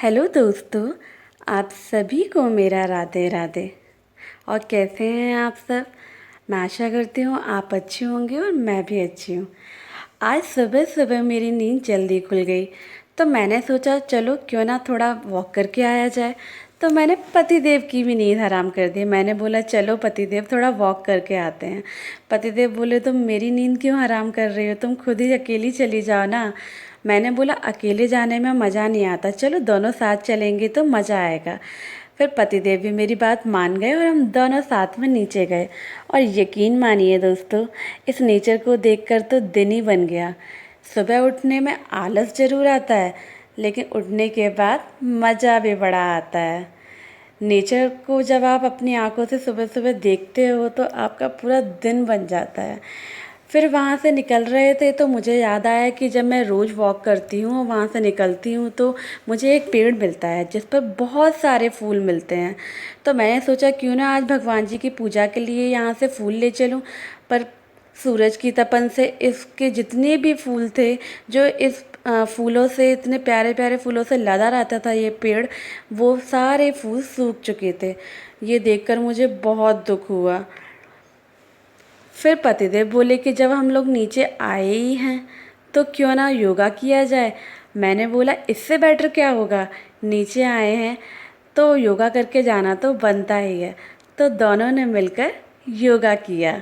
Hello दोस्तों, आप सभी को मेरा राधे राधे। और कैसे हैं आप सब? मैं आशा करती हूँ आप अच्छे होंगे और मैं भी अच्छी हूँ। आज सुबह सुबह मेरी नींद जल्दी खुल गई, तो मैंने सोचा चलो क्यों ना थोड़ा वॉक करके आया जाए। तो मैंने पतिदेव की भी नींद हराम कर दी। मैंने बोला चलो पतिदेव थोड़ा वॉक करके आते हैं। पतिदेव बोले तुम मेरी नींद क्यों हराम कर रही हो, तुम खुद ही अकेली चली जाओ ना। मैंने बोला अकेले जाने में मज़ा नहीं आता, चलो दोनों साथ चलेंगे तो मज़ा आएगा। फिर पतिदेव भी मेरी बात मान गए और हम दोनों साथ में नीचे गए। और यकीन मानिए दोस्तों, इस नेचर को देखकर तो दिन ही बन गया। सुबह उठने में आलस ज़रूर आता है, लेकिन उठने के बाद मज़ा भी बड़ा आता है। नेचर को जब आप अपनी आंखों से सुबह सुबह देखते हो तो आपका पूरा दिन बन जाता है। फिर वहाँ से निकल रहे थे तो मुझे याद आया कि जब मैं रोज़ वॉक करती हूँ और वहाँ से निकलती हूँ तो मुझे एक पेड़ मिलता है जिस पर बहुत सारे फूल मिलते हैं। तो मैंने सोचा क्यों ना आज भगवान जी की पूजा के लिए यहाँ से फूल ले चलूँ। पर सूरज की तपन से इसके जितने भी फूल थे, जो इस फूलों से, इतने प्यारे प्यारे फूलों से लदा रहता था ये पेड़, वो सारे फूल सूख चुके थे। ये देखकर मुझे बहुत दुख हुआ। फिर पतिदेव बोले कि जब हम लोग नीचे आए ही हैं तो क्यों ना योगा किया जाए। मैंने बोला इससे बेटर क्या होगा, नीचे आए हैं तो योगा करके जाना तो बनता ही है। तो दोनों ने मिलकर योगा किया।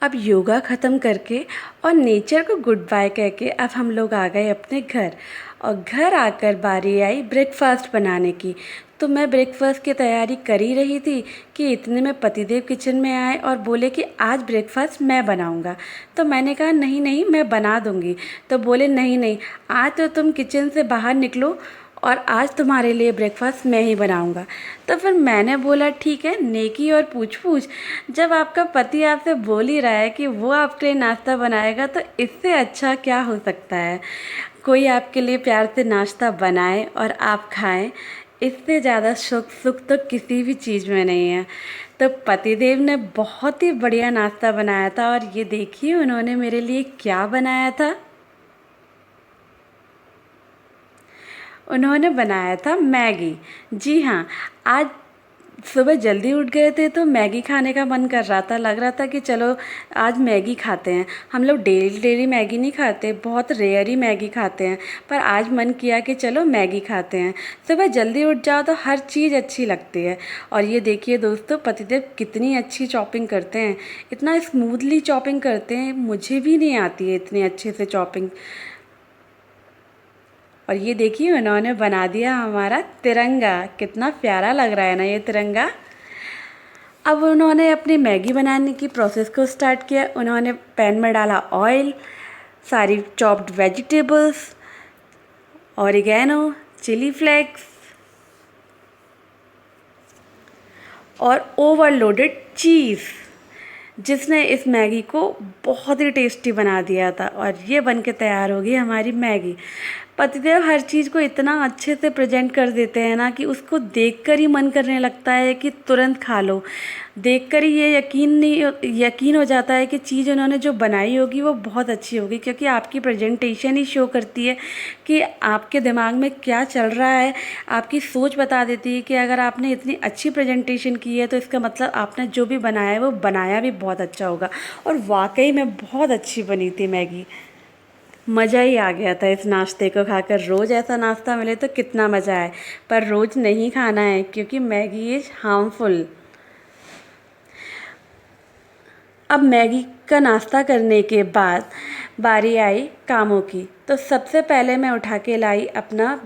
अब योगा ख़त्म करके और नेचर को गुड बाय कह के अब हम लोग आ गए अपने घर। और घर आकर बारी आई ब्रेकफास्ट बनाने की। तो मैं ब्रेकफास्ट की तैयारी कर ही रही थी कि इतने में पतिदेव किचन में आए और बोले कि आज ब्रेकफास्ट मैं बनाऊंगा। तो मैंने कहा नहीं नहीं, मैं बना दूंगी। तो बोले नहीं नहीं, आज तो तुम किचन से बाहर निकलो और आज तुम्हारे लिए ब्रेकफास्ट मैं ही बनाऊंगा। तो फिर मैंने बोला ठीक है, नेकी और पूछ पूछ। जब आपका पति आपसे बोल ही रहा है कि वो आपके लिए नाश्ता बनाएगा तो इससे अच्छा क्या हो सकता है। कोई आपके लिए प्यार से नाश्ता बनाए और आप खाएं, इससे ज़्यादा सुख तो किसी भी चीज़ में नहीं है। तो पतिदेव ने बहुत ही बढ़िया नाश्ता बनाया था और ये देखिए उन्होंने मेरे लिए क्या बनाया था। उन्होंने बनाया था मैगी। जी हाँ, आज सुबह जल्दी उठ गए थे तो मैगी खाने का मन कर रहा था। लग रहा था कि चलो आज मैगी खाते हैं। हम लोग डेली डेली मैगी नहीं खाते, बहुत रेयर ही मैगी खाते हैं, पर आज मन किया कि चलो मैगी खाते हैं। सुबह जल्दी उठ जाओ तो हर चीज़ अच्छी लगती है। और ये देखिए दोस्तों, पतिदेव कितनी अच्छी चॉपिंग करते हैं, इतना स्मूथली चॉपिंग करते हैं, मुझे भी नहीं आती है इतनी अच्छे से चॉपिंग। और ये देखिए उन्होंने बना दिया हमारा तिरंगा। कितना प्यारा लग रहा है ना ये तिरंगा। अब उन्होंने अपनी मैगी बनाने की प्रोसेस को स्टार्ट किया। उन्होंने पैन में डाला ऑयल, सारी chopped vegetables, oregano, chilli flakes, और ओवरलोडेड चीज़, जिसने इस मैगी को बहुत ही टेस्टी बना दिया था। और ये बन के तैयार हो गई हमारी मैगी। पतिदेव हर चीज़ को इतना अच्छे से प्रेजेंट कर देते हैं ना कि उसको देखकर ही मन करने लगता है कि तुरंत खा लो। देखकर ही ये यकीन हो जाता है कि चीज़ उन्होंने जो बनाई होगी वो बहुत अच्छी होगी, क्योंकि आपकी प्रेजेंटेशन ही शो करती है कि आपके दिमाग में क्या चल रहा है। आपकी सोच बता देती है कि अगर आपने इतनी अच्छी प्रेजेंटेशन की है तो इसका मतलब आपने जो भी बनाया है वो बनाया भी बहुत अच्छा होगा। और वाकई में बहुत अच्छी बनी थी मैगी। मज़ा ही आ गया था इस नाश्ते को खाकर। रोज़ ऐसा नाश्ता मिले तो कितना मज़ा आए, पर रोज़ नहीं खाना है क्योंकि मैगी इज़ हार्मफुल। अब मैगी का नाश्ता करने के बाद बारी आई कामों की। तो सबसे पहले मैं उठा के लाई अपना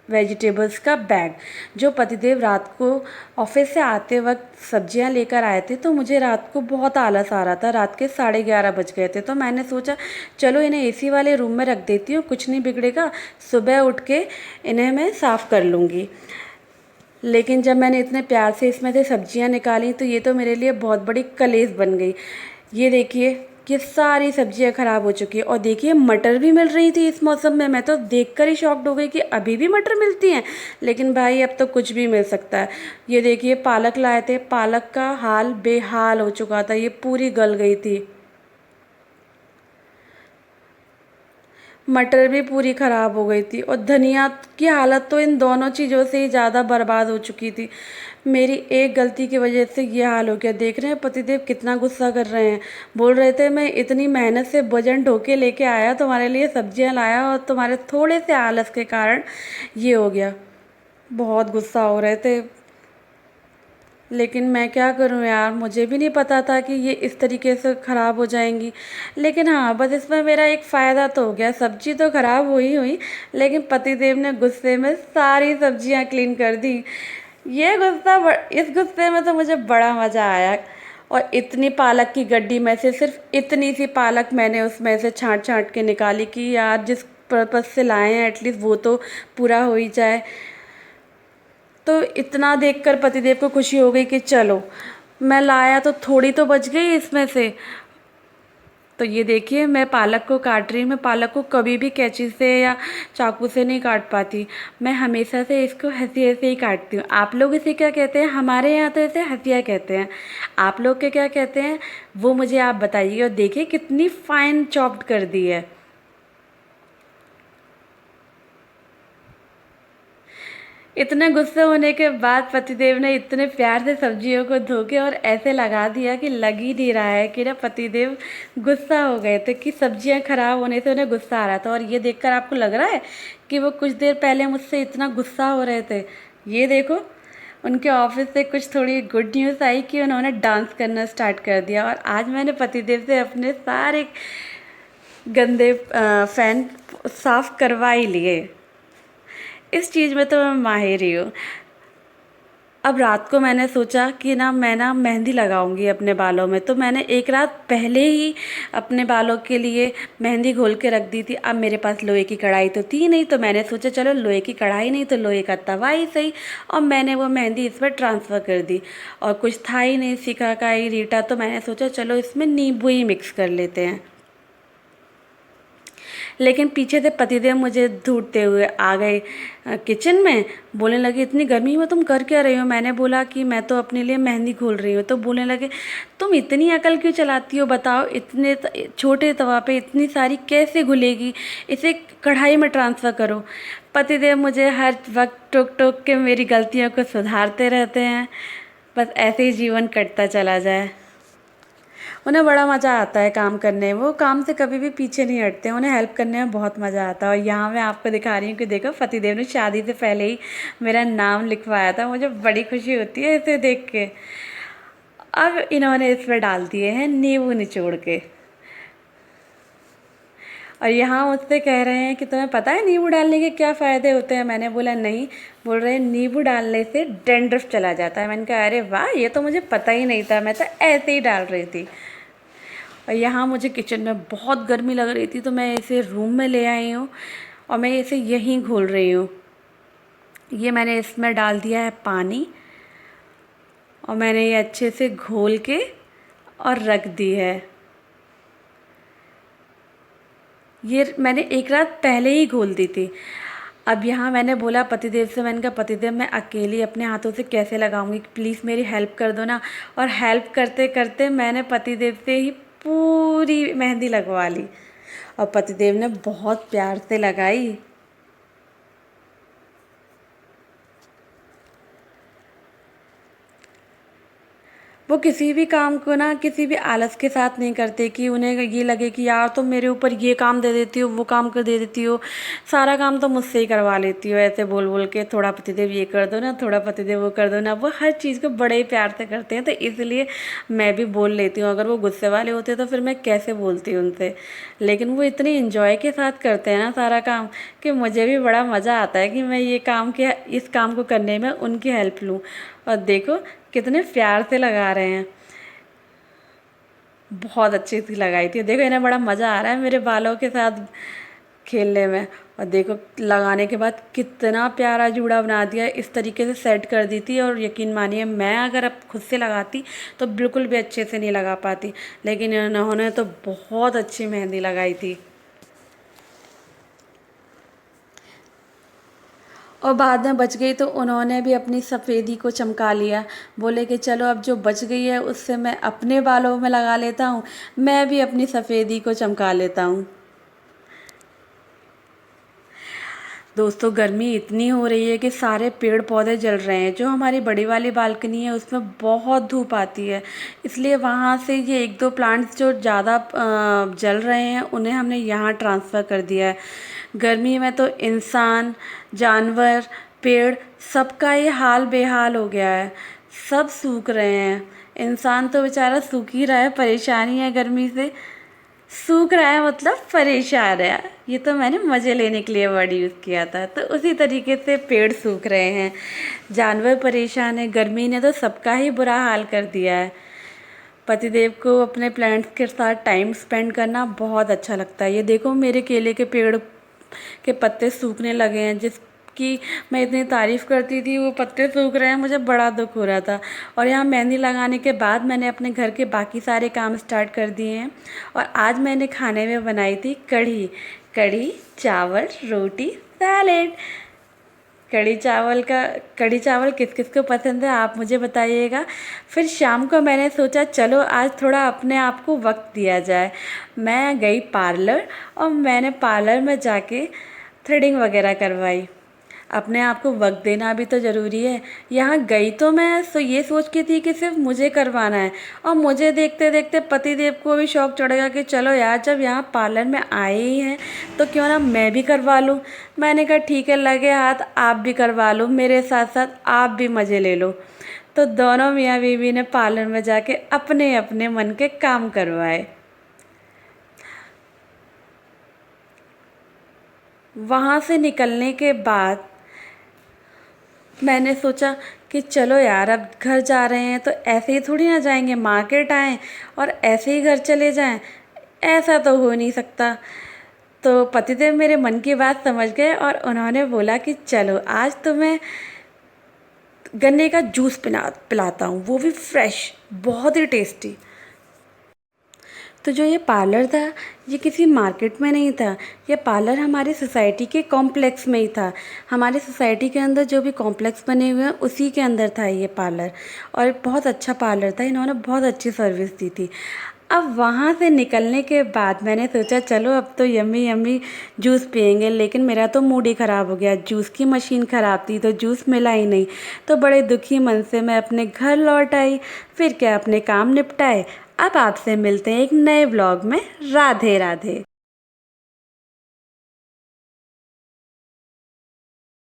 वेजिटेबल्स का बैग, जो पतिदेव रात को ऑफिस से आते वक्त सब्जियां लेकर आए थे। तो मुझे रात को बहुत आलस आ रहा था, रात के 11:30 बज गए थे। तो मैंने सोचा चलो इन्हें एसी वाले रूम में रख देती हूँ, कुछ नहीं बिगड़ेगा, सुबह उठ के इन्हें मैं साफ़ कर लूँगी। लेकिन जब मैंने इतने प्यार से इसमें से सब्जियां निकाली तो ये तो मेरे लिए बहुत बड़ी कलेश बन गई। ये देखिए कि सारी सब्जियां ख़राब हो चुकी है। और देखिए मटर भी मिल रही थी इस मौसम में। मैं तो देखकर ही शॉक्ड हो गई कि अभी भी मटर मिलती हैं। लेकिन भाई अब तो कुछ भी मिल सकता है। ये देखिए पालक लाए थे, पालक का हाल बेहाल हो चुका था, ये पूरी गल गई थी। मटर भी पूरी ख़राब हो गई थी और धनिया की हालत तो इन दोनों चीज़ों से ही ज़्यादा बर्बाद हो चुकी थी। मेरी एक गलती की वजह से ये हाल हो गया। देख रहे हैं पतिदेव कितना गुस्सा कर रहे हैं। बोल रहे थे मैं इतनी मेहनत से वजन ढो के लेके आया, तुम्हारे लिए सब्जियां लाया और तुम्हारे थोड़े से आलस के कारण ये हो गया। बहुत गुस्सा हो रहे थे। लेकिन मैं क्या करूं यार, मुझे भी नहीं पता था कि ये इस तरीके से ख़राब हो जाएंगी। लेकिन हाँ, बस इसमें मेरा एक फ़ायदा तो हो गया। सब्जी तो ख़राब हुई हुई, लेकिन पतिदेव ने गुस्से में सारी सब्जियां क्लीन कर दी। इस गुस्से में तो मुझे बड़ा मज़ा आया। और इतनी पालक की गड्डी में से सिर्फ इतनी सी पालक मैंने उसमें से छाँट छाँट के निकाली कि यार जिस पर्पज़ से लाए हैं एटलीस्ट वो तो पूरा हो ही जाए। तो इतना देखकर पतिदेव को खुशी हो गई कि चलो मैं लाया तो थोड़ी तो बच गई इसमें से। तो ये देखिए मैं पालक को काट रही हूँ। मैं पालक को कभी भी कैंची से या चाकू से नहीं काट पाती। मैं हमेशा से इसको हंसिया से ही काटती हूँ। आप लोग इसे क्या कहते हैं? हमारे यहाँ तो इसे हंसिया कहते हैं। आप लोग के क्या कहते हैं वो मुझे आप बताइए। और देखिए कितनी फाइन चॉप्ड कर दी है। इतने गुस्से होने के बाद पतिदेव ने इतने प्यार से सब्जियों को धो के और ऐसे लगा दिया कि लग ही नहीं रहा है कि ना पतिदेव गुस्सा हो गए थे, कि सब्जियां खराब होने से उन्हें गुस्सा आ रहा था। और ये देखकर आपको लग रहा है कि वो कुछ देर पहले मुझसे इतना गुस्सा हो रहे थे। ये देखो उनके ऑफिस से कुछ थोड़ी गुड न्यूज़ आई कि उन्होंने डांस करना स्टार्ट कर दिया। और आज मैंने पतिदेव से अपने सारे गंदे फैन साफ करवा ही लिए। इस चीज़ में तो मैं माहिर ही हूँ। अब रात को मैंने सोचा कि मैं मेहंदी लगाऊंगी अपने बालों में। तो मैंने एक रात पहले ही अपने बालों के लिए मेहंदी घोल के रख दी थी। अब मेरे पास लोहे की कढ़ाई तो थी नहीं, तो मैंने सोचा चलो लोहे की कढ़ाई नहीं तो लोहे का तवा ही सही। और मैंने वो मेहंदी इस पर ट्रांसफ़र कर दी। और कुछ था ही नहीं, सिकाकाई रीठा, तो मैंने सोचा चलो इसमें नींबू ही मिक्स कर लेते हैं। लेकिन पीछे से पतिदेव मुझे ढूंढते हुए आ गए किचन में। बोलने लगे इतनी गर्मी में तुम कर क्या रही हो? मैंने बोला कि मैं तो अपने लिए मेहंदी घोल रही हूँ। तो बोलने लगे तुम इतनी अकल क्यों चलाती हो, बताओ इतने छोटे तवा पे इतनी सारी कैसे घुलेगी, इसे कढ़ाई में ट्रांसफ़र करो। पतिदेव मुझे हर वक्त टोक टोक के मेरी गलतियों को सुधारते रहते हैं। बस ऐसे ही जीवन कटता चला जाए। उन्हें बड़ा मज़ा आता है काम करने में। वो काम से कभी भी पीछे नहीं हटते, उन्हें हेल्प करने में बहुत मज़ा आता है। और यहाँ मैं आपको दिखा रही हूँ कि देखो पतिदेव ने शादी से पहले ही मेरा नाम लिखवाया था। मुझे बड़ी खुशी होती है इसे देख के। अब इन्होंने इसमें डाल दिए हैं नींबू निचोड़ के। और यहाँ मुझसे कह रहे हैं कि तुम्हें पता है नींबू डालने के क्या फ़ायदे होते हैं? मैंने बोला नहीं। बोल रहे हैं नींबू डालने से डैंड्रफ चला जाता है। मैंने कहा अरे वाह, ये तो मुझे पता ही नहीं था, मैं तो ऐसे ही डाल रही थी। और यहाँ मुझे किचन में बहुत गर्मी लग रही थी तो मैं इसे रूम में ले आई हूँ और मैं इसे यहीं घोल रही हूँ। ये मैंने इसमें डाल दिया है पानी और मैंने ये अच्छे से घोल के और रख दी है। ये मैंने एक रात पहले ही घोल दी थी। अब यहाँ मैंने बोला पतिदेव से, मैंने कहा पतिदेव मैं अकेली अपने हाथों से कैसे लगाऊंगी, प्लीज़ मेरी हेल्प कर दो ना। और हेल्प करते करते मैंने पतिदेव से ही पूरी मेहंदी लगवा ली और पतिदेव ने बहुत प्यार से लगाई। वो किसी भी काम को ना किसी भी आलस के साथ नहीं करते कि उन्हें ये लगे कि यार तुम मेरे ऊपर ये काम दे देती हो, वो काम कर दे देती हो, सारा काम तो मुझसे ही करवा लेती हो, ऐसे बोल बोल के थोड़ा पतिदेव ये कर दो ना, थोड़ा पतिदेव वो कर दो ना। वो हर चीज़ को बड़े ही प्यार से करते हैं, तो इसलिए मैं भी बोल लेती हूँ। अगर वो गुस्से वाले होते तो फिर मैं कैसे बोलती उनसे। लेकिन वो इतनी इन्जॉय के साथ करते हैं ना सारा काम कि मुझे भी बड़ा मज़ा आता है कि मैं ये काम के इस काम को करने में उनकी हेल्प लूँ। और देखो कितने प्यार से लगा रहे हैं, बहुत अच्छी सी लगाई थी। देखो इन्हें बड़ा मज़ा आ रहा है मेरे बालों के साथ खेलने में। और देखो लगाने के बाद कितना प्यारा जूड़ा बना दिया, इस तरीके से सेट कर दी थी। और यकीन मानिए मैं अगर अब खुद से लगाती तो बिल्कुल भी अच्छे से नहीं लगा पाती, लेकिन इन्होंने तो बहुत अच्छी मेहंदी लगाई थी। और बाद में बच गई तो उन्होंने भी अपनी सफ़ेदी को चमका लिया। बोले कि चलो अब जो बच गई है उससे मैं अपने बालों में लगा लेता हूँ, मैं भी अपनी सफ़ेदी को चमका लेता हूँ। दोस्तों गर्मी इतनी हो रही है कि सारे पेड़ पौधे जल रहे हैं। जो हमारी बड़ी वाली बालकनी है उसमें बहुत धूप आती है, इसलिए वहाँ से ये एक दो प्लांट्स जो ज़्यादा जल रहे हैं उन्हें हमने यहाँ ट्रांसफ़र कर दिया है। गर्मी में तो इंसान, जानवर, पेड़ सबका ये हाल बेहाल हो गया है, सब सूख रहे हैं। इंसान तो बेचारा सूख ही रहा है, परेशानी है गर्मी से। सूख रहा है मतलब परेशान है, ये तो मैंने मज़े लेने के लिए वर्ड यूज़ किया था। तो उसी तरीके से पेड़ सूख रहे हैं, जानवर परेशान है, गर्मी ने तो सबका ही बुरा हाल कर दिया है। पतिदेव को अपने प्लांट्स के साथ टाइम स्पेंड करना बहुत अच्छा लगता है। ये देखो मेरे केले के पेड़ के पत्ते सूखने लगे हैं, जिसकी मैं इतनी तारीफ़ करती थी वो पत्ते सूख रहे हैं, मुझे बड़ा दुख हो रहा था। और यहाँ मेहंदी लगाने के बाद मैंने अपने घर के बाकी सारे काम स्टार्ट कर दिए हैं। और आज मैंने खाने में बनाई थी कढ़ी, कढ़ी चावल रोटी सैलेड। कढ़ी चावल किस किस को पसंद है आप मुझे बताइएगा। फिर शाम को मैंने सोचा चलो आज थोड़ा अपने आप को वक्त दिया जाए। मैं गई पार्लर और मैंने पार्लर में जाके थ्रेडिंग वगैरह करवाई। अपने आप को वक्त देना भी तो ज़रूरी है। यहाँ गई तो मैं ये सोच के थी कि सिर्फ मुझे करवाना है, और मुझे देखते देखते पतिदेव को भी शौक चढ़ गया कि चलो यार जब यहाँ पार्लर में आए ही हैं तो क्यों ना मैं भी करवा लूँ। मैंने कहा ठीक है लगे हाथ आप भी करवा लो, मेरे साथ साथ आप भी मज़े ले लो। तो दोनों मियाँ बीवी ने पार्लर में जाके अपने अपने मन के काम करवाए। वहाँ से निकलने के बाद मैंने सोचा कि चलो यार अब घर जा रहे हैं तो ऐसे ही थोड़ी ना जाएंगे, मार्केट आएँ और ऐसे ही घर चले जाएं, ऐसा तो हो नहीं सकता। तो पतिदेव मेरे मन की बात समझ गए और उन्होंने बोला कि चलो आज तुम्हें गन्ने का जूस पिलाता हूँ, वो भी फ्रेश, बहुत ही टेस्टी। तो जो ये पार्लर था ये किसी मार्केट में नहीं था, ये पार्लर हमारी सोसाइटी के कॉम्प्लेक्स में ही था। हमारी सोसाइटी के अंदर जो भी कॉम्प्लेक्स बने हुए हैं उसी के अंदर था ये पार्लर, और बहुत अच्छा पार्लर था, इन्होंने बहुत अच्छी सर्विस दी थी। अब वहाँ से निकलने के बाद मैंने सोचा चलो अब तो यम्मी यम्मी जूस पियेंगे, लेकिन मेरा तो मूड ही ख़राब हो गया, जूस की मशीन ख़राब थी तो जूस मिला ही नहीं। तो बड़े दुखी मन से मैं अपने घर लौट आई, फिर क्या अपने काम निपटाए। अब आपसे मिलते हैं एक नए ब्लॉग में। राधे राधे।